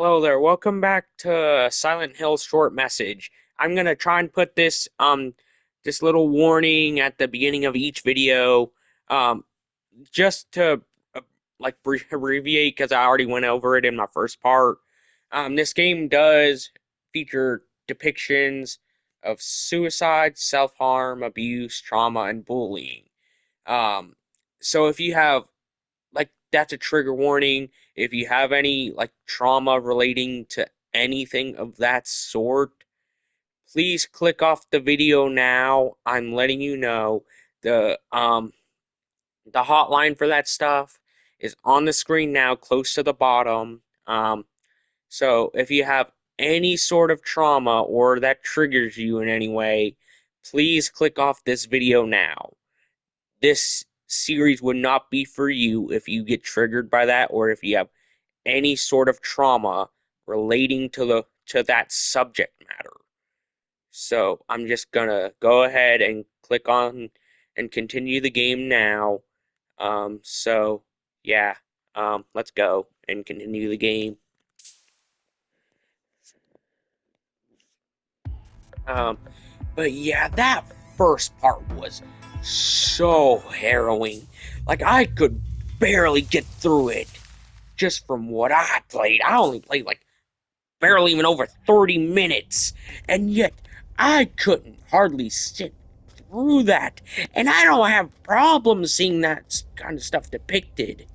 Hello there. Welcome back to Silent Hill short message. I'm gonna try and put this little warning at the beginning of each video um just to uh, abbreviate because I already went over it in my first part. This game does feature depictions of suicide, self-harm, abuse, trauma, and bullying. Um so if you have that's a trigger warning. If you have any trauma relating to anything of that sort, please click off the video now. I'm letting you know the hotline for that stuff is on the screen now, close to the bottom. So if you have any sort of trauma or that triggers you in any way, please click off this video now. This series would not be for you if you get triggered by that or if you have any sort of trauma relating to that subject matter. So I'm just gonna go ahead and click on and continue the game now. So yeah, let's go and continue the game. Um, but yeah, that first part was so harrowing. Like I could barely get through it just from what I played. I only played like barely even over 30 minutes, and yet I couldn't hardly sit through that. And I don't have problems seeing that kind of stuff depicted.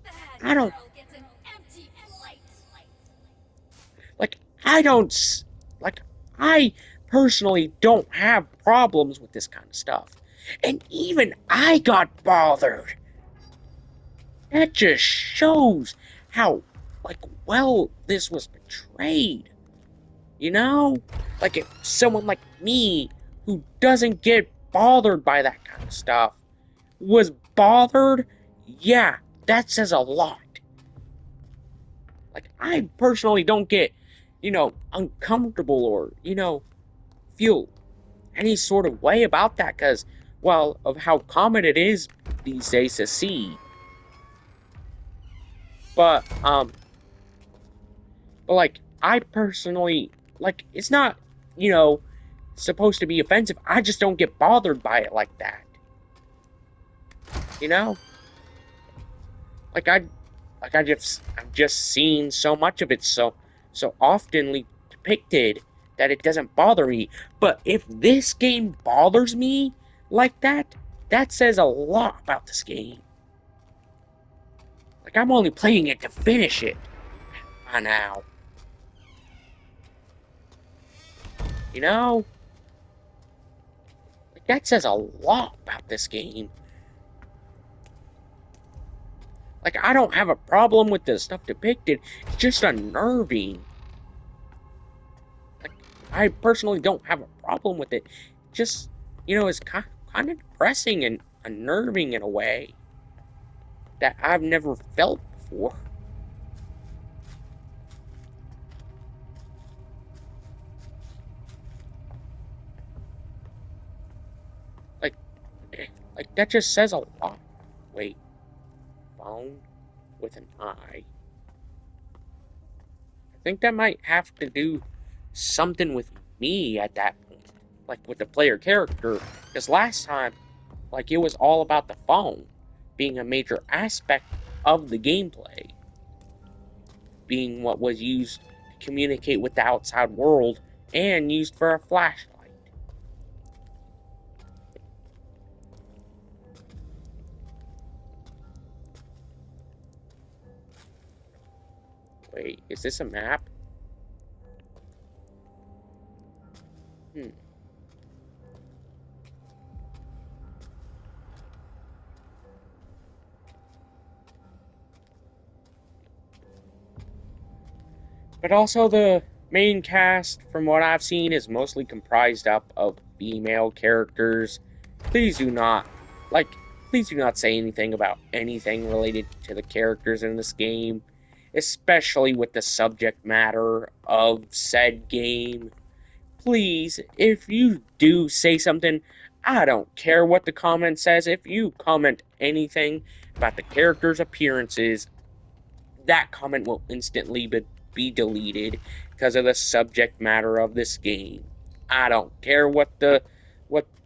Bad I don't girl gets an empty plate. like I don't like I personally don't have problems with this kind of stuff. And even I got bothered. That just shows how like well this was portrayed. You know? Like if someone like me who doesn't get bothered by that kind of stuff was bothered, yeah, that says a lot. Like I personally don't get, uncomfortable or, feel any sort of way about that because, well, of how common it is these days to see. But like I personally it's not, you know, supposed to be offensive. I just don't get bothered by it like that. You know? Like I've just seen so much of it so oftenly depicted that it doesn't bother me. But if this game bothers me like that, that says a lot about this game. Like I'm only playing it to finish it by now. You know? Like that says a lot about this game. Like I don't have a problem with the stuff depicted. It's just unnerving. Like I personally don't have a problem with it. Just it's kind of depressing and unnerving in a way that I've never felt before. Like like that just says a lot. Wait, phone with an I. I think that might have to do something with me at that point, like with the player character. Because last time, like it was all about the phone being a major aspect of the gameplay, being what was used to communicate with the outside world and used for a flashlight. Wait, is this a map? Hmm. But also, the main cast, from what I've seen, is mostly comprised up of female characters. Please do not, like, please do not say anything about anything related to the characters in this game, especially with the subject matter of said game. Please, if you do say something, I don't care what the comment says. If you comment anything about the character's appearances, that comment will instantly be deleted because of the subject matter of this game. I don't care what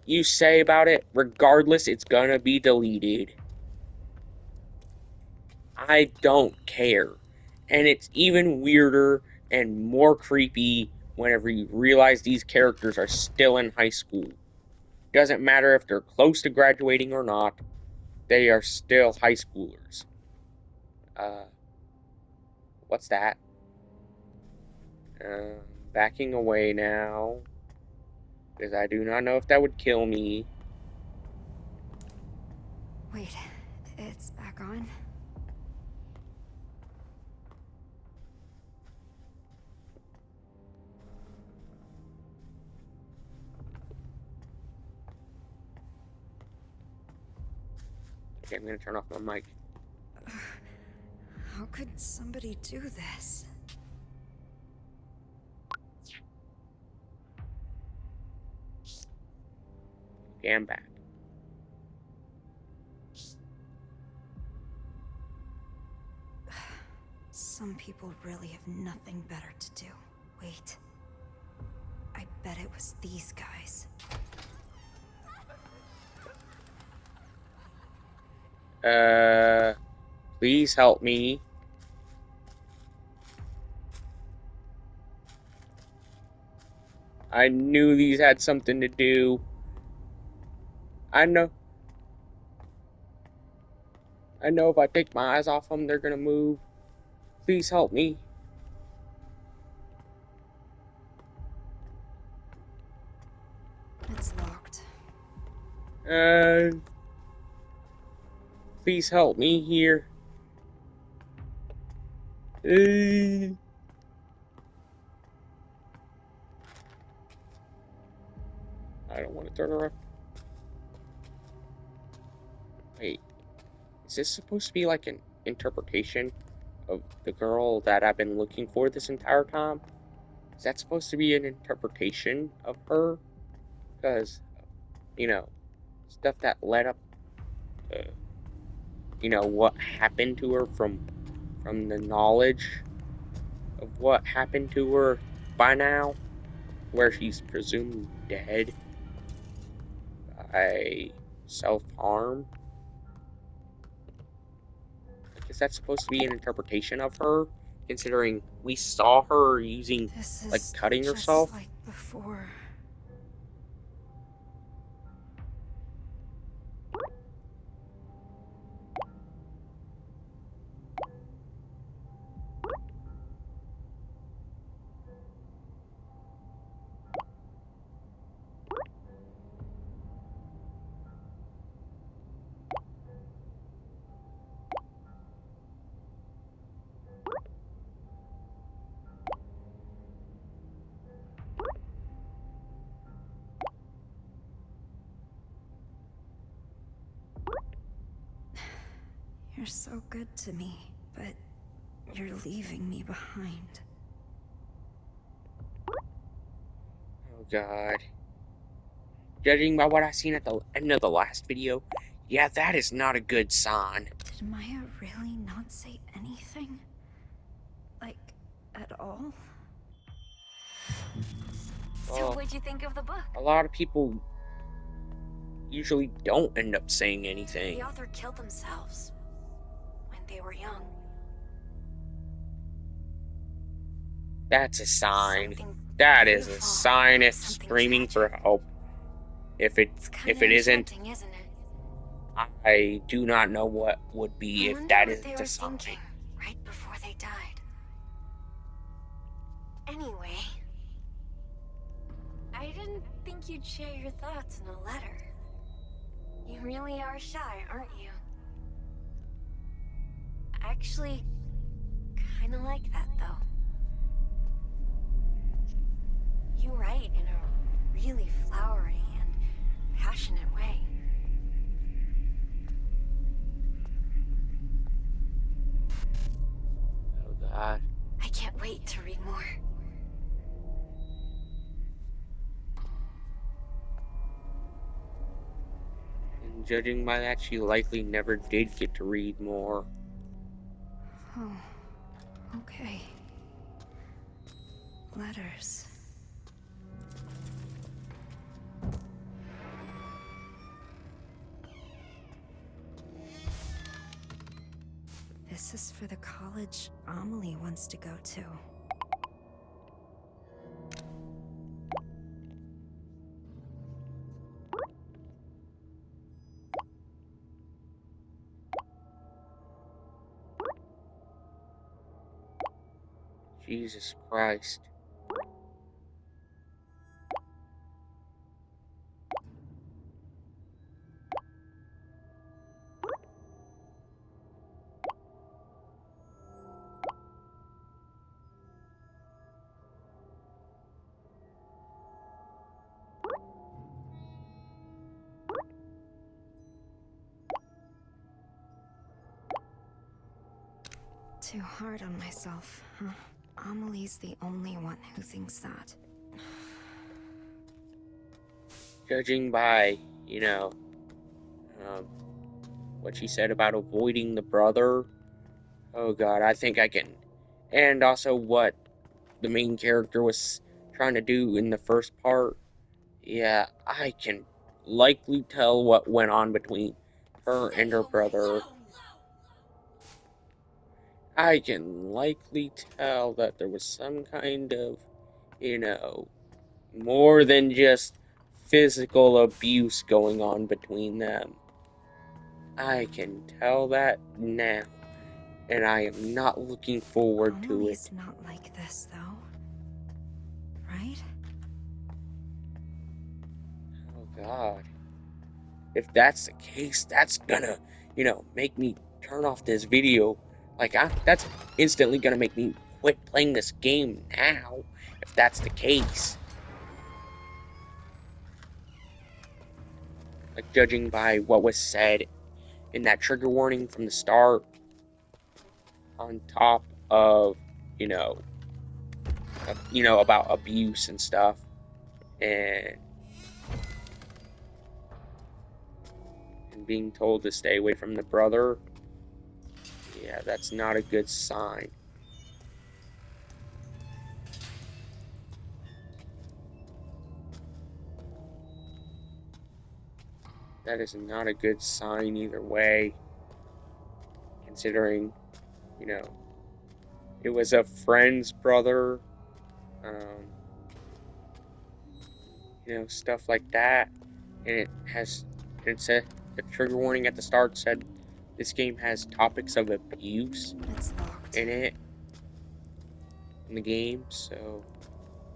you say about it. Regardless, it's gonna be deleted. I don't care. And it's even weirder and more creepy whenever you realize these characters are still in high school. Doesn't matter if they're close to graduating or not, they are still high schoolers. Uh, what's that? Backing away now, because I do not know if that would kill me. Wait, it's back on? Okay, I'm gonna turn off my mic. How could somebody do this? Okay, I'm back. Some people really have nothing better to do. Wait. I bet it was these guys. Please help me. I knew these had something to do. I know if I take my eyes off them, they're gonna move. Please help me. It's locked. Please help me here. I don't want to turn around. Wait, is this supposed to be like an interpretation of the girl that I've been looking for this entire time? Is that supposed to be an interpretation of her? Because, you know, stuff that led up to, what happened to her from the knowledge of what happened to her by now, where she's presumed dead by self-harm. Is that supposed to be an interpretation of her, considering we saw her using, This like, is cutting just herself? like before. You're so good to me, but you're leaving me behind. Oh god. Judging by what I seen at the end of the last video, yeah, that is not a good sign. Did Maya really not say anything? Like, at all? So Well, what'd you think of the book? a lot of people usually don't end up saying anything. The author killed themselves when they were young. That's a sign. Something That is a beautiful, sign it's something screaming for tragic. help. If it isn't, enchanting, isn't it? I do not know what would be I if wonder that what isn't they a were sign. thinking right before they died. Anyway, I didn't think you'd share your thoughts in a letter. You really are shy, aren't you? I actually kind of like that, though. You write in a really flowery and passionate way. Oh god. I can't wait to read more. And judging by that, she likely never did get to read more. Oh, okay. letters. This is for the college Amelie wants to go to. Jesus Christ. Too hard on myself, huh? Amelie's the only one who thinks that. Judging by, um, what she said about avoiding the brother. Oh god, I think I can. And also what the main character was trying to do in the first part. Yeah, I can likely tell what went on between her and her brother. I can likely tell that there was some kind of, more than just physical abuse going on between them. I can tell that now, and I am not looking forward to Amelie's it. not like this, though. Right? Oh god. If that's the case, that's gonna, make me turn off this video. Like, that's instantly gonna make me quit playing this game now, if that's the case. Like, judging by what was said in that trigger warning from the start, on top of, about abuse and stuff, and being told to stay away from the brother, yeah, that's not a good sign. That is not a good sign either way, considering, you know, it was a friend's brother, um, stuff like that, and it said, the trigger warning at the start said this game has topics of abuse It's locked. in it, in the game, so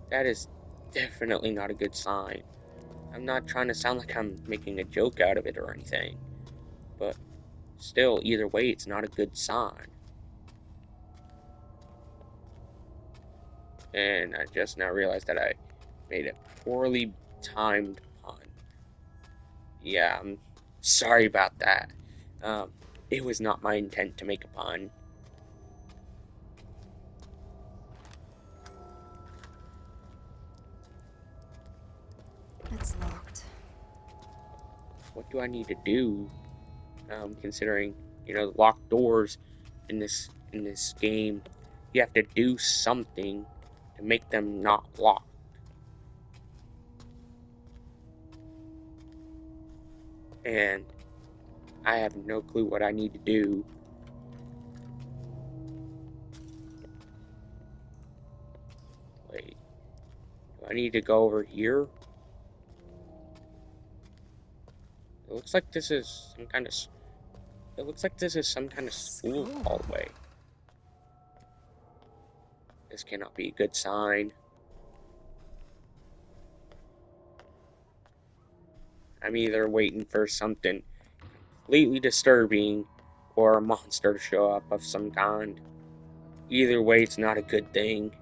that is definitely not a good sign. I'm not trying to sound like I'm making a joke out of it or anything, but still, either way, it's not a good sign. And I just now realized that I made a poorly timed pun. Yeah, I'm sorry about that. It was not my intent to make a pun. It's locked. What do I need to do? Considering, locked doors in this game, you have to do something to make them not locked. And I have no clue what I need to do. Wait, do I need to go over here? It looks like this is some kind of. It looks like this is some kind of school hallway. This cannot be a good sign. I'm either waiting for something completely disturbing or a monster to show up of some kind. Either way, it's not a good thing,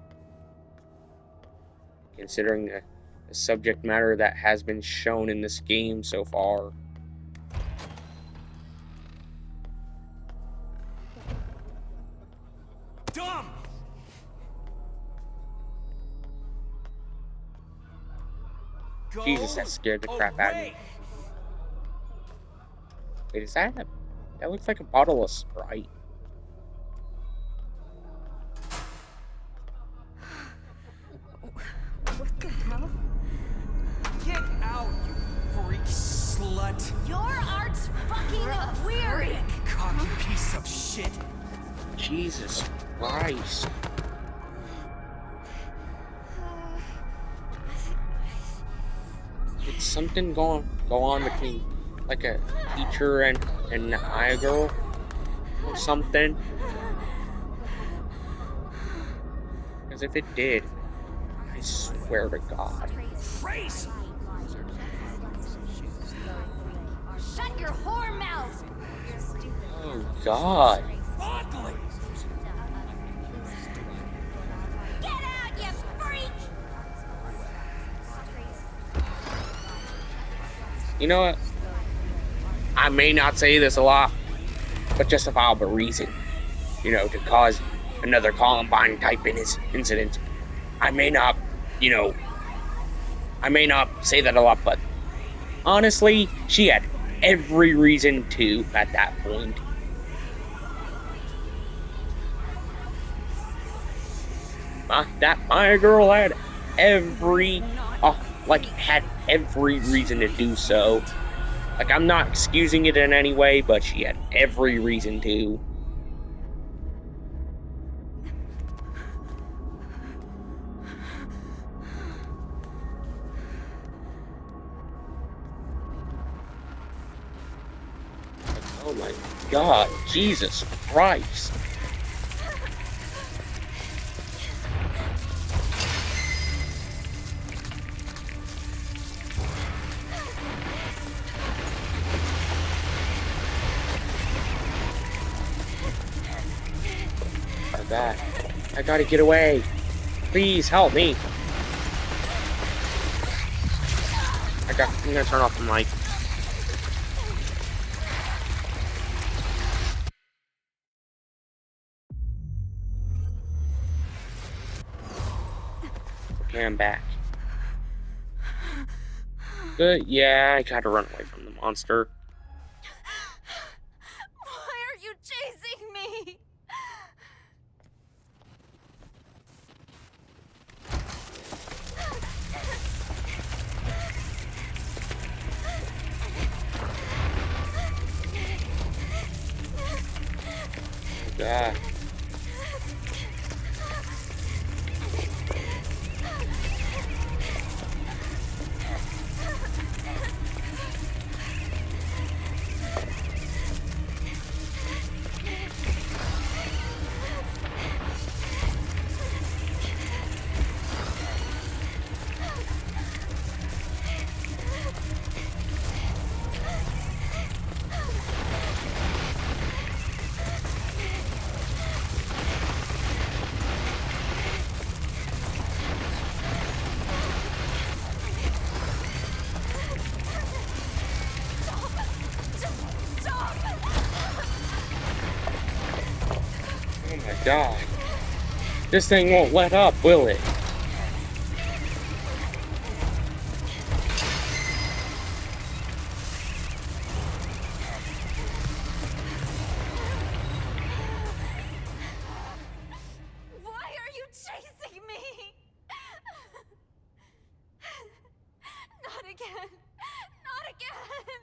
considering the subject matter that has been shown in this game so far. Dumb! Jesus, that scared the crap out of me. Wait, is that that looks like a bottle of Sprite. shit. Jesus Christ. It's something go on between like a teacher and Aya girl or something. Because if it did, I swear to God. Trace! Shut your whore mouth! Oh God. Bodley! Get out, you freak! You know what? I may not say this a lot, but justifiable reason, you know, to cause another Columbine type incident. I may not, you know, I may not say that a lot, but honestly, she had every reason to at that point. That Maya girl had every, had every reason to do so. Like, I'm not excusing it in any way, but she had every reason to. Oh my God, Jesus Christ. That. I gotta get away. Please help me. I'm gonna turn off the mic. Okay, I'm back. Good, yeah, I gotta run away from the monster. Why are you chasing me? Oh God. Stop! Oh my God. This thing won't let up, will it? Why are you chasing me? Not again. Not again.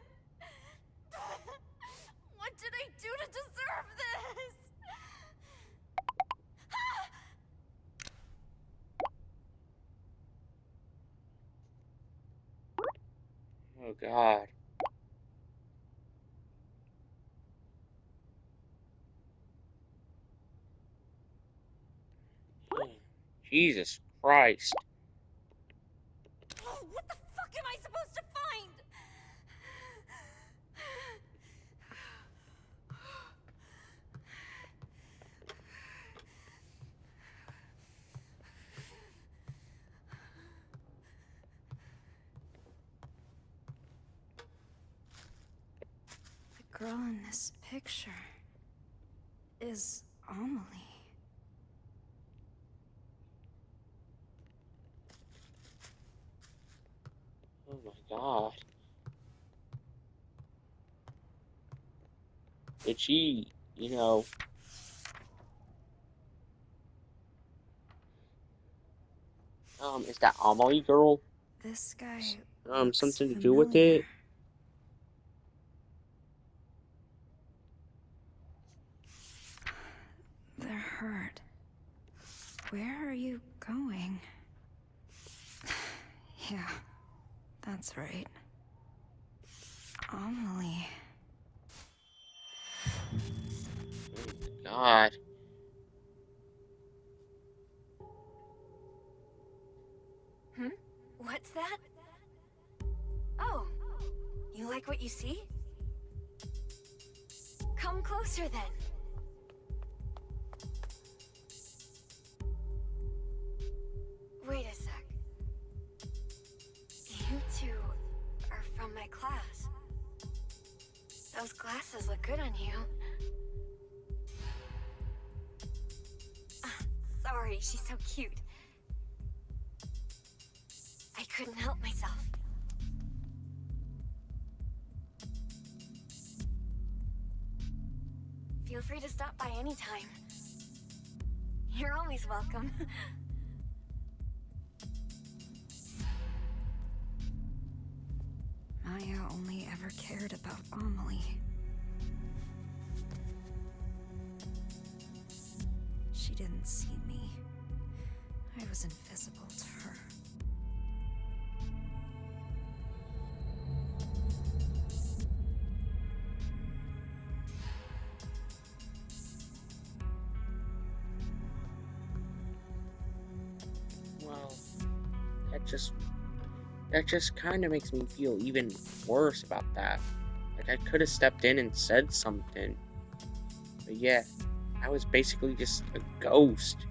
What did I do to deserve this? Oh God. Jesus Christ. Oh, what the fuck am I supposed to find? The girl in this picture is Amelie. Oh my God. Did she, you know... is that Amelie girl? This guy looks Something to familiar. do with it? hurt. Where are you going? Yeah, that's right. Amelie. God. What's that? Oh, you like what you see? Come closer then. Wait a sec. You two are from my class. Those glasses look good on you. Sorry, she's so cute. I couldn't help myself. Feel free to stop by anytime. You're always welcome. Maya only ever cared about Amelie. She didn't see me. I was invisible to her. Well, that just kind of makes me feel even worse about that. Like I could have stepped in and said something. But yeah, I was basically just a ghost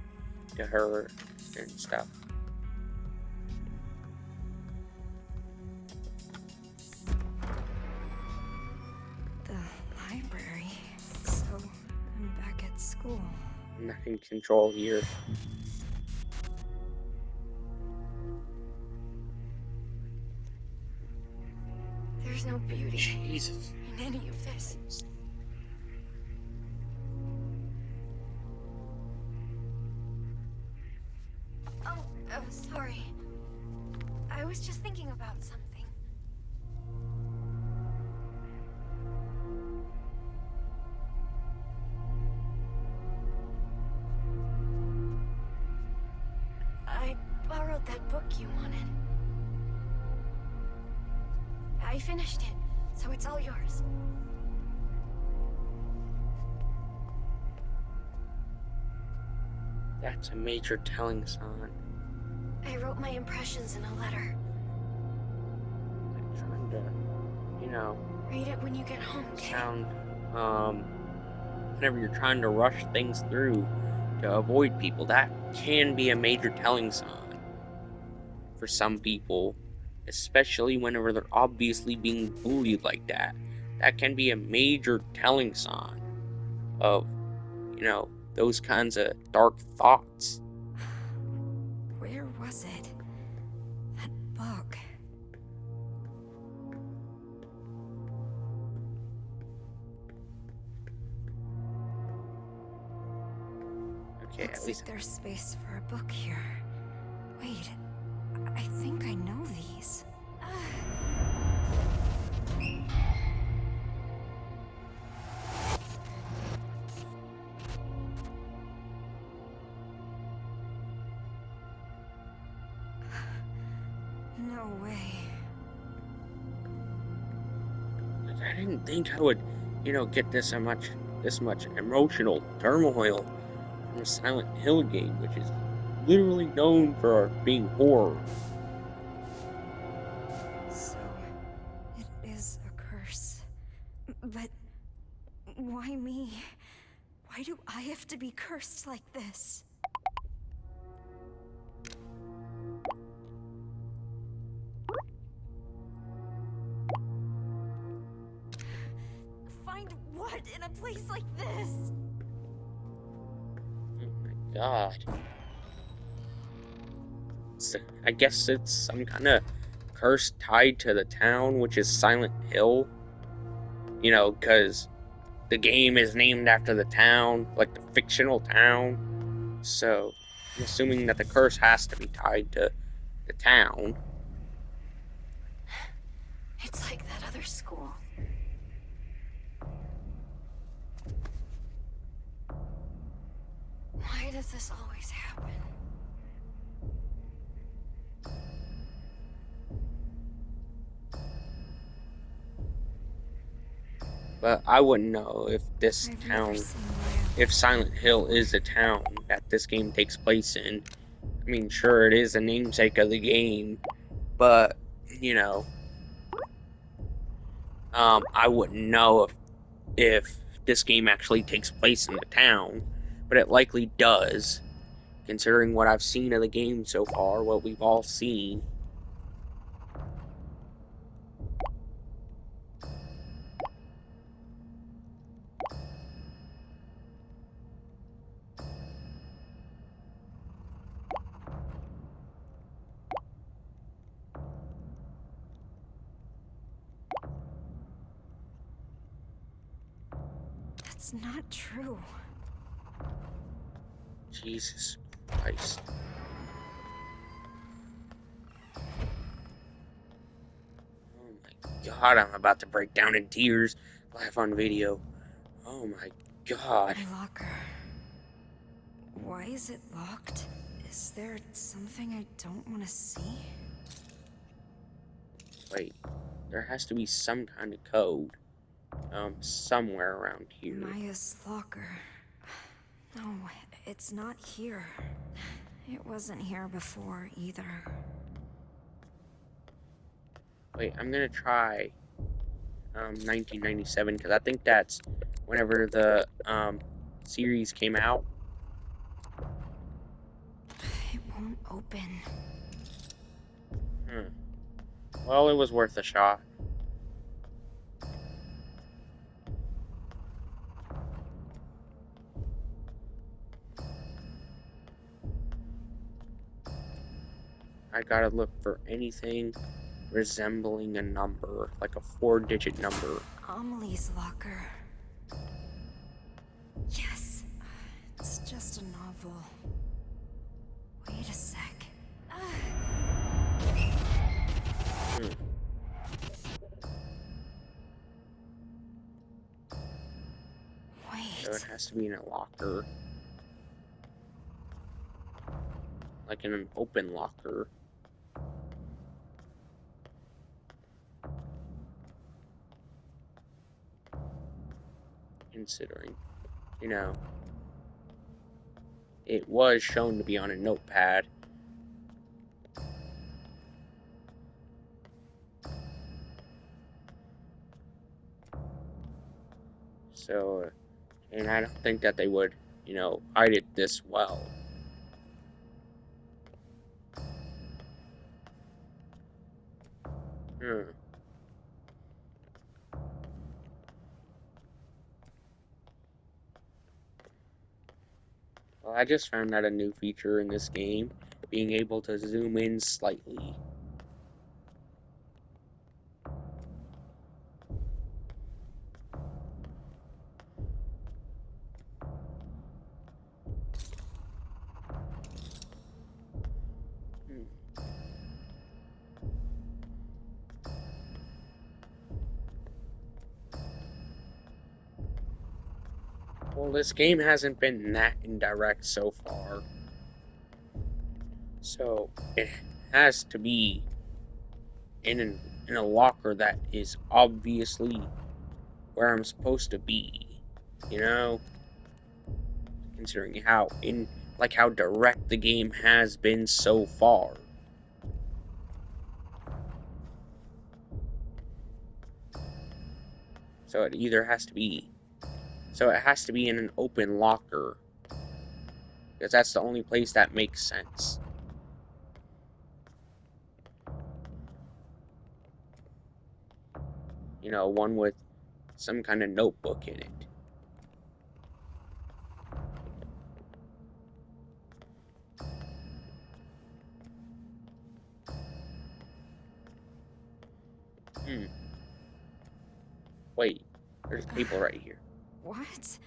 to her and stuff. The library. So, I'm back at school. I'm not in control here. There's no beauty Jesus. in any of this. Oh, sorry. I was just thinking about something. I borrowed that book you wanted. I finished it, so it's all yours. That's a major telling sign. I wrote my impressions in a letter. Like trying to, you know, Read it when you get home, okay? sound, whenever you're trying to rush things through to avoid people, that can be a major telling sign for some people, especially whenever they're obviously being bullied like that. That can be a major telling sign of, you know, those kinds of dark thoughts. Where was it? That book. Okay, Looks at like least there's space for a book here. Wait, I think I know these. No way. I didn't think I would, you know, get this much emotional turmoil from a Silent Hill game, which is literally known for being horror. So, it is a curse. But why me? Why do I have to be cursed like this? Find what in a place like this? Oh my god. I guess it's some kind of curse tied to the town, which is Silent Hill. You know, because the game is named after the town, like the fictional town. So, I'm assuming that the curse has to be tied to the town. It's like that other school. Why does this always happen? But I wouldn't know if this I've never town, seen Leo if Silent Hill before. is the town that this game takes place in. I mean, sure, it is a namesake of the game, but, you know, I wouldn't know if this game actually takes place in the town, but it likely does, considering what I've seen of the game so far, what we've all seen. That's not true. Jesus Christ. Oh my God, I'm about to break down in tears live on video. Oh my God. My locker. Why is it locked? Is there something I don't want to see? Wait, there has to be some kind of code, somewhere around here. Maya's locker. No, it's not here. It wasn't here before either. Wait, I'm gonna try 1997 because I think that's whenever the series came out. It won't open. Well, it was worth a shot. I gotta look for anything resembling a number, like a 4-digit number. Amelie's locker. Yes. It's just a novel. Wait a sec. So it Wait. has to be in a locker. Like in an open locker. Considering, you know, it was shown to be on a notepad. So, and I don't think that they would, you know, hide it this well. Well, I just found out a new feature in this game, being able to zoom in slightly. Well, this game hasn't been that indirect so far. So, it has to be in a locker that is obviously where I'm supposed to be. You know? Considering how direct the game has been so far. So it either has to be it has to be in an open locker. Because that's the only place that makes sense. You know, one with some kind of notebook in it. Wait, there's people right here. What?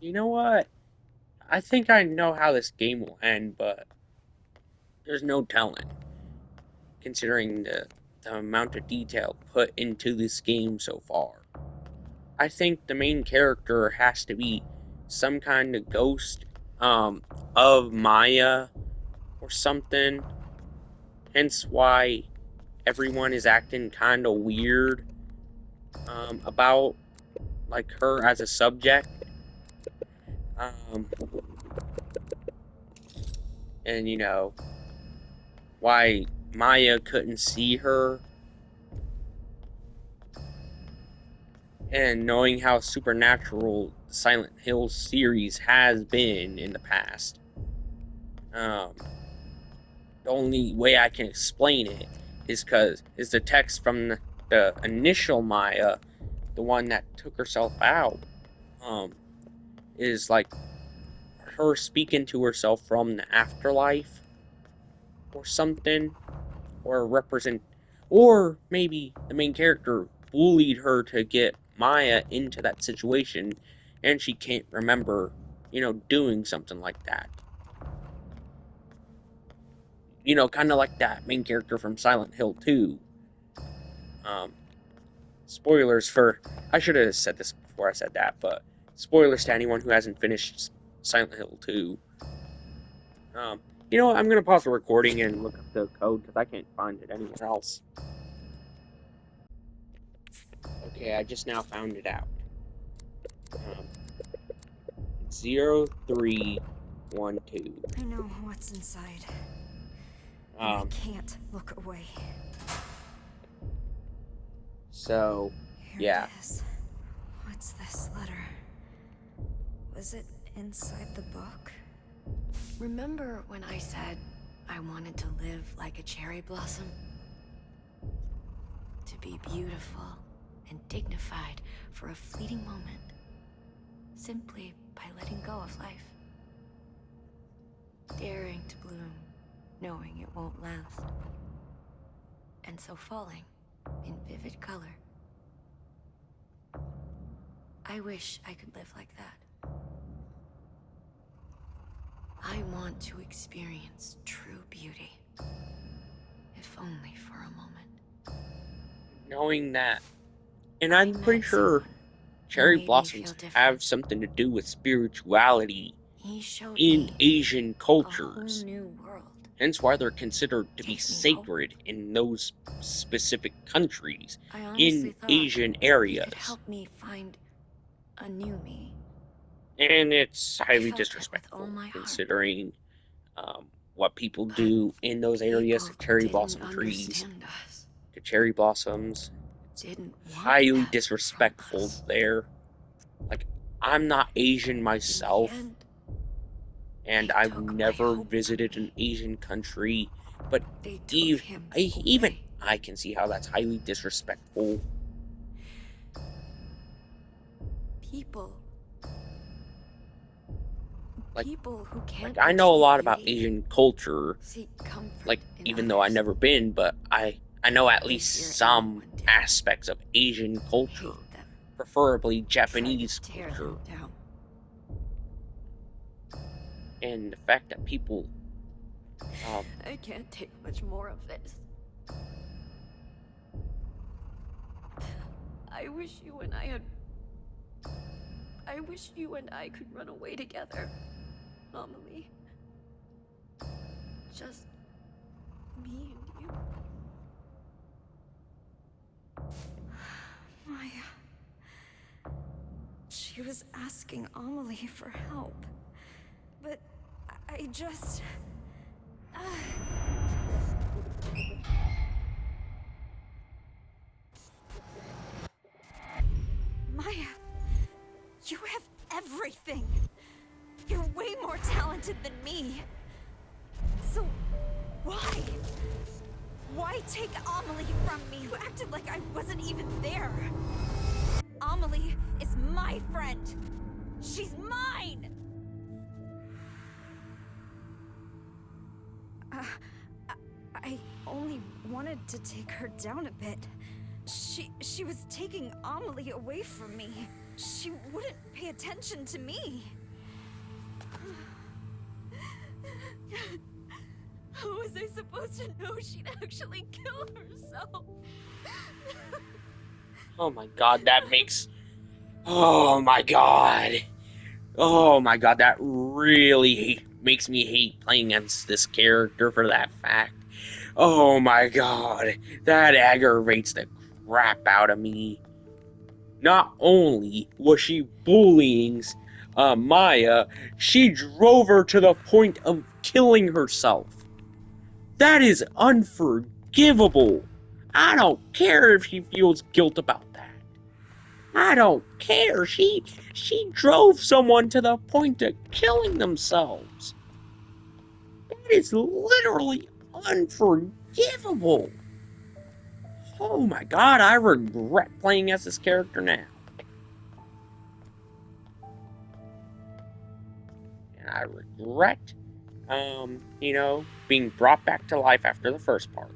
You know what? I think I know how this game will end, but there's no telling, considering the amount of detail put into this game so far. I think the main character has to be some kind of ghost of Maya or something. Hence why everyone is acting kind of weird about like her as a subject. Um, and why Maya couldn't see her, and knowing how supernatural the Silent Hill series has been in the past. Um, the only way I can explain it is the text from the initial Maya, the one that took herself out, um, is like her speaking to herself from the afterlife or something, or or maybe the main character bullied her to get Maya into that situation, and she can't remember, doing something like that. Kind of like that main character from Silent Hill 2. Um, spoilers for. I should have said this before I said that, but spoilers to anyone who hasn't finished Silent Hill 2. Um, I'm gonna pause the recording and look up the code because I can't find it anywhere else. Okay, I just now found it out. 0312. I know what's inside. And I can't look away. So, Here yeah. it is. What's this letter? Was it inside the book? Remember when I said I wanted to live like a cherry blossom? To be beautiful and dignified for a fleeting moment, simply by letting go of life. Daring to bloom, knowing it won't last. And so falling in vivid color. I wish I could live like that. I want to experience true beauty, if only for a moment. Knowing that, and I'm pretty met sure someone cherry who made me blossoms feel different. have something to do with spirituality He showed in me Asian a whole cultures. new world. Hence why they're considered to be Gave me hope. sacred in those specific countries, I honestly in thought Asian he areas. could help me find a new me. And it's highly felt it with disrespectful, all my heart. considering what people But do in those areas to people cherry didn't blossom trees, understand us. to cherry blossoms. Didn't want Highly that disrespectful from us. there. Like, I'm not Asian In myself, the end, and they I've took my never hope from visited me. an Asian country, but They took even him even away. I can see how that's highly disrespectful. People. Like- People who can't Like, I know a achieve lot about beauty Asian culture, seek comfort like, in even though I've others. never been, but I know at They least fear some anyone different. aspects of Asian culture, Hate them. preferably Try to Japanese tear culture, them down. and the fact that people, I can't take much more of this. I wish you and I could run away together, Amelie. Just me and you. Maya. She was asking Amelie for help. But I just... Maya, you have everything. You're way more talented than me. So, why? Why take Amelie from me? You acted like I wasn't even there. Amelie is my friend. She's mine! I only wanted to take her down a bit. She was taking Amelie away from me. She wouldn't pay attention to me. I supposed to know she'd actually kill herself? Oh my god, that makes... Oh my god. Oh my god, that really makes me hate playing against this character for that fact. Oh my god, that aggravates the crap out of me. Not only was she bullying Maya, she drove her to the point of killing herself. That is unforgivable. I don't care if she feels guilt about that. I don't care. She drove someone to the point of killing themselves. That is literally unforgivable. Oh my god, I regret playing as this character now. And I regret, being brought back to life after the first part.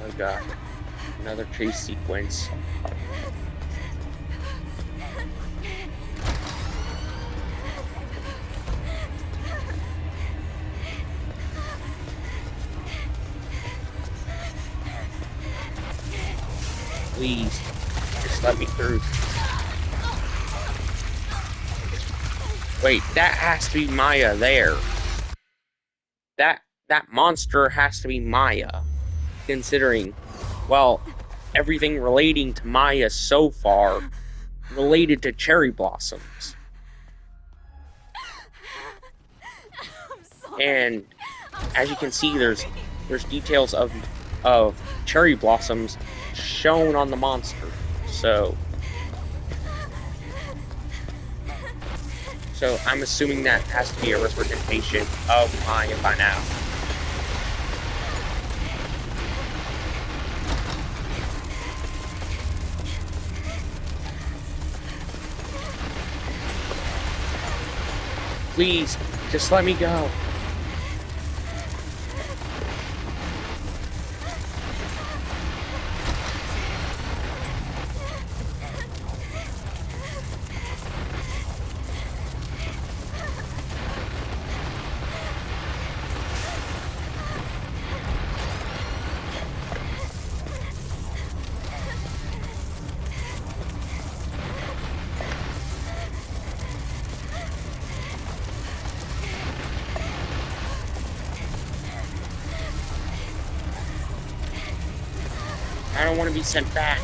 Oh god, another chase sequence. Please, just let me through. Wait, that has to be Maya there. That monster has to be Maya, considering, well, everything relating to Maya so far related to cherry blossoms. I'm sorry. And I'm as you so can see, sorry. there's details of cherry blossoms shown on the monster. So I'm assuming that has to be a representation of Maya by now. Please, just let me go. I don't want to be sent back.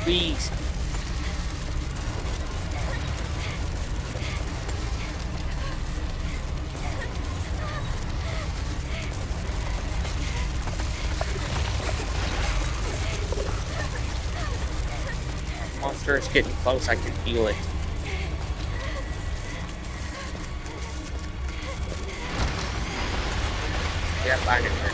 Please. The monster is getting close, I can feel it. Yep, I can hear it.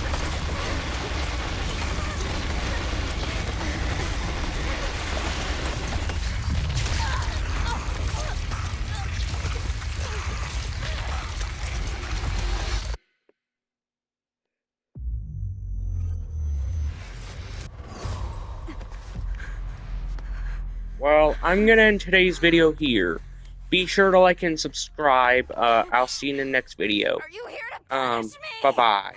Well, I'm gonna end today's video here. Be sure to like and subscribe. I'll see you in the next video. Are you here to punish me? Bye-bye.